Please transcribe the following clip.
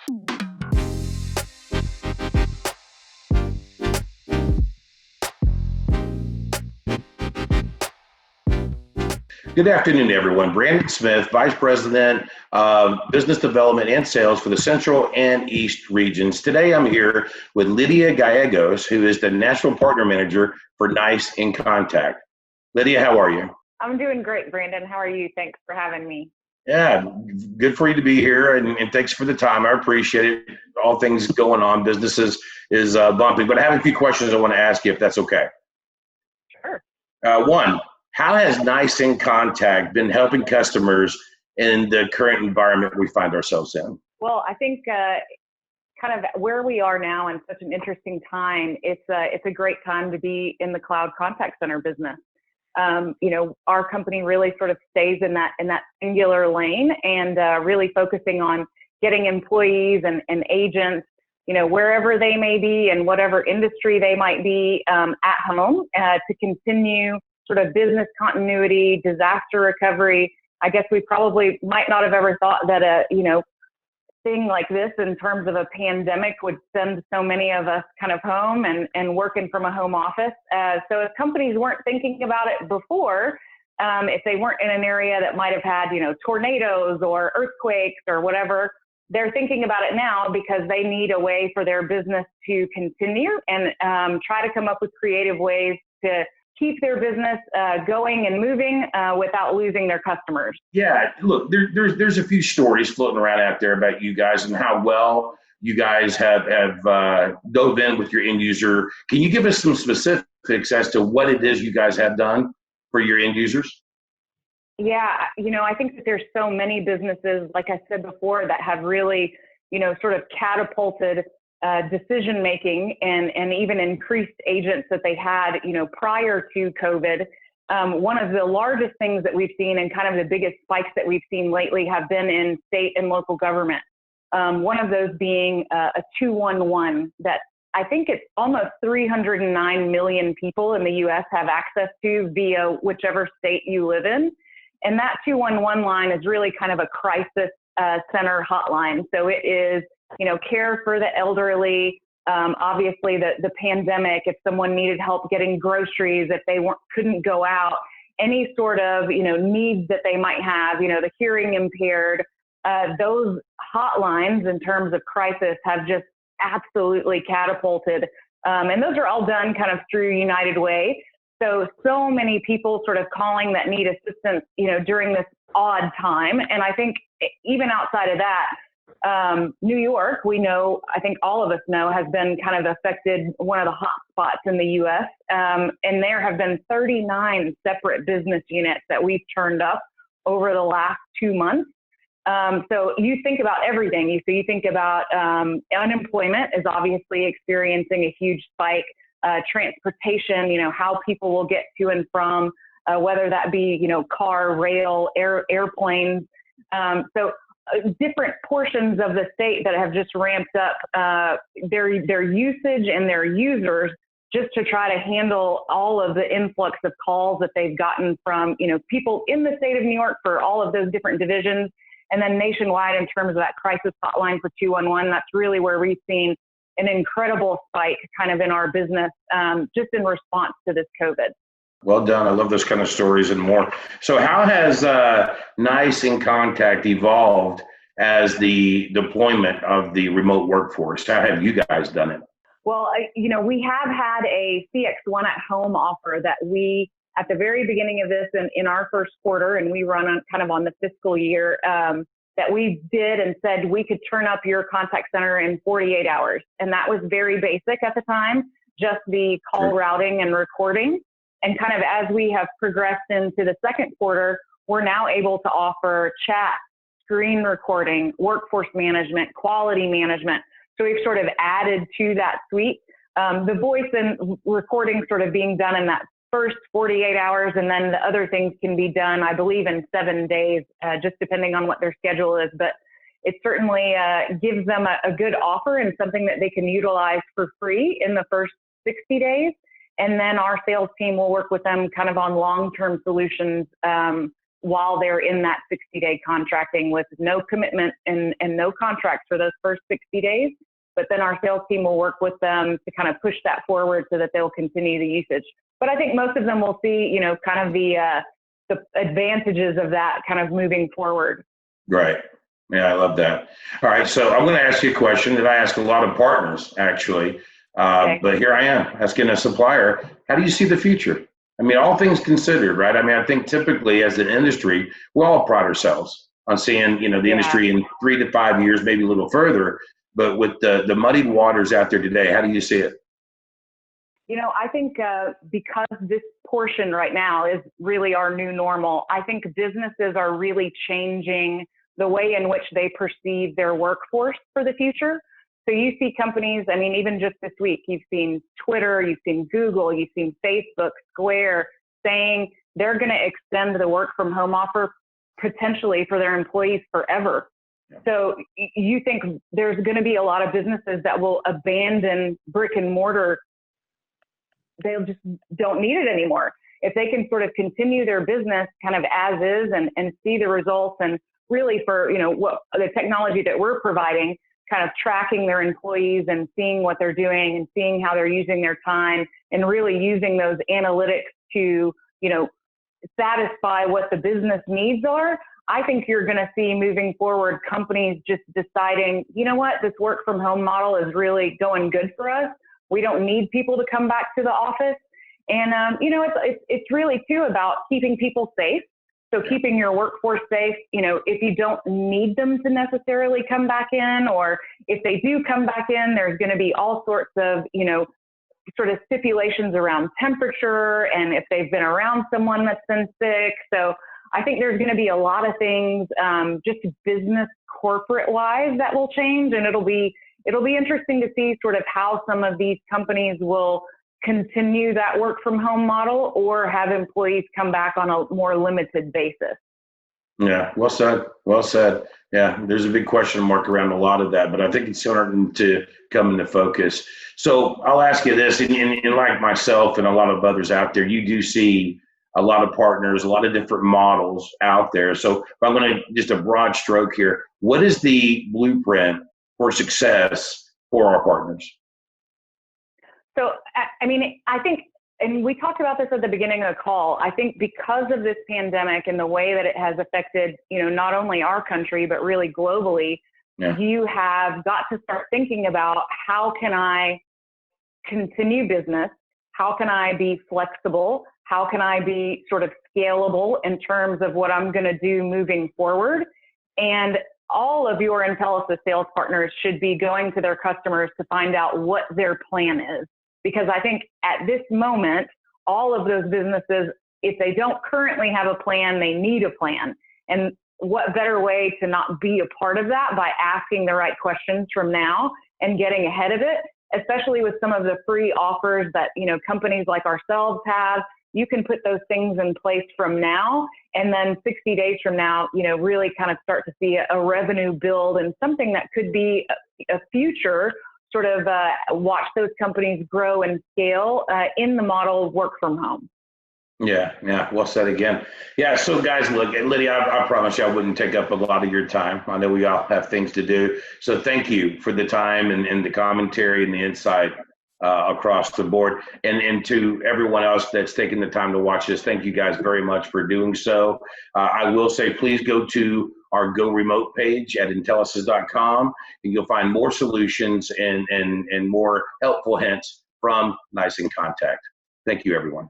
Good afternoon, everyone. Brandon Smith, Vice President of Business Development and Sales for the Central and East regions. Today, I'm here with Lydia Gallegos, who is the National Partner Manager for NICE inContact. Lydia, how are you? I'm doing great, Brandon. How are you? Thanks for having me. Yeah, good for you to be here, and thanks for the time. I appreciate it. All things going on, business is bumping, but I have a few questions I want to ask you, if that's okay. Sure. One, how has NICE inContact been helping customers in the current environment we find ourselves in? Well, I think kind of where we are now in such an interesting time, it's a great time to be in the cloud contact center business. Our company really sort of stays in that singular lane and really focusing on getting employees and agents, wherever they may be and whatever industry they might be at home to continue sort of business continuity, disaster recovery. I guess we probably might not have ever thought that a thing like this in terms of a pandemic would send so many of us kind of home and working from a home office. So if companies weren't thinking about it before, if they weren't in an area that might have had, tornadoes or earthquakes or whatever, they're thinking about it now because they need a way for their business to continue and try to come up with creative ways to keep their business going and moving without losing their customers. Yeah, look, there's a few stories floating around out there about you guys and how well you guys have dove in with your end user. Can you give us some specifics as to what it is you guys have done for your end users? Yeah, I think that there's so many businesses, like I said before, that have really, sort of catapulted decision making and even increased agents that they had, prior to COVID. One of the largest things that we've seen and kind of the biggest spikes that we've seen lately have been in state and local government. One of those being a 211 that I think it's almost 309 million people in the U.S. have access to via whichever state you live in. And that 211 line is really kind of a crisis center hotline. So it is care for the elderly, obviously the pandemic, if someone needed help getting groceries, if they couldn't go out, any sort of, needs that they might have, the hearing impaired, those hotlines in terms of crisis have just absolutely catapulted. And those are all done kind of through United Way. So many people sort of calling that need assistance, during this odd time. And I think even outside of that, New York, I think all of us know, has been kind of affected, one of the hot spots in the U.S. And there have been 39 separate business units that we've turned up over the last 2 months. So you think about everything. So you think about unemployment is obviously experiencing a huge spike, transportation, how people will get to and from, whether that be, car, rail, airplanes. So different portions of the state that have just ramped up their usage and their users just to try to handle all of the influx of calls that they've gotten from, people in the state of New York for all of those different divisions. And then nationwide in terms of that crisis hotline for 211, that's really where we've seen an incredible spike kind of in our business just in response to this COVID. Well done. I love those kind of stories and more. So how has NICE inContact evolved as the deployment of the remote workforce? How have you guys done it? Well, we have had a CX1 at home offer that we, at the very beginning of this and in our first quarter, and we run on kind of on the fiscal year, that we did and said we could turn up your contact center in 48 hours. And that was very basic at the time, just the call routing and recording. And kind of as we have progressed into the second quarter, we're now able to offer chat, screen recording, workforce management, quality management. So we've sort of added to that suite. The voice and recording sort of being done in that first 48 hours, and then the other things can be done, I believe, in 7 days, just depending on what their schedule is. But it certainly gives them a good offer and something that they can utilize for free in the first 60 days. And then our sales team will work with them kind of on long-term solutions while they're in that 60-day contracting with no commitment and no contract for those first 60 days. But then our sales team will work with them to kind of push that forward so that they'll continue the usage. But I think most of them will see, you know, kind of the advantages of that kind of moving forward. Right. Yeah, I love that. All right. So I'm going to ask you a question that I ask a lot of partners, actually. Okay. But here I am asking a supplier, how do you see the future? I mean, all things considered, right? I mean, I think typically as an industry, we all pride ourselves on seeing, you know, the industry in 3 to 5 years, maybe a little further. But with the muddied waters out there today, how do you see it? You know, I think because this portion right now is really our new normal, I think businesses are really changing the way in which they perceive their workforce for the future. So you see companies, I mean, even just this week, you've seen Twitter, you've seen Google, you've seen Facebook, Square saying they're going to extend the work from home offer potentially for their employees forever. So you think there's going to be a lot of businesses that will abandon brick and mortar. They'll just don't need it anymore. If they can sort of continue their business kind of as is and see the results, and really for, you know, what the technology that we're providing, kind of tracking their employees and seeing what they're doing and seeing how they're using their time and really using those analytics to, you know, satisfy what the business needs are. I think you're going to see moving forward companies just deciding, you know what, this work from home model is really going good for us. We don't need people to come back to the office. And, you know, it's really too about keeping people safe. So keeping your workforce safe, you know, if you don't need them to necessarily come back in, or if they do come back in, there's going to be all sorts of, you know, sort of stipulations around temperature and if they've been around someone that's been sick. So I think there's going to be a lot of things, just business corporate wise, that will change, and it'll be interesting to see sort of how some of these companies will continue that work from home model or have employees come back on a more limited basis. Yeah, well said. Well said. Yeah, there's a big question mark around a lot of that, but I think it's starting to come into focus. So I'll ask you this, and like myself and a lot of others out there, you do see a lot of partners, a lot of different models out there. So if I'm going to just a broad stroke here, what is the blueprint for success for our partners? So, I mean, I think, and we talked about this at the beginning of the call, I think because of this pandemic and the way that it has affected, you know, not only our country, but really globally, you have got to start thinking about how can I continue business? How can I be flexible? How can I be sort of scalable in terms of what I'm going to do moving forward? And all of your Intelisys sales partners should be going to their customers to find out what their plan is. Because I think at this moment, all of those businesses, if they don't currently have a plan, they need a plan. And what better way to not be a part of that by asking the right questions from now and getting ahead of it, especially with some of the free offers that, you know, companies like ourselves have. You can put those things in place from now, and then 60 days from now, you know, really kind of start to see a revenue build and something that could be a future sort of watch those companies grow and scale in the model of work from home. Yeah, well said again. Yeah, so guys, look, Lydia, I promise you I wouldn't take up a lot of your time. I know we all have things to do. So thank you for the time and the commentary and the insight across the board. And to everyone else that's taken the time to watch this, thank you guys very much for doing so. I will say, please go to our Go Remote page at Intelisys.com, and you'll find more solutions and more helpful hints from inContact. Thank you, everyone.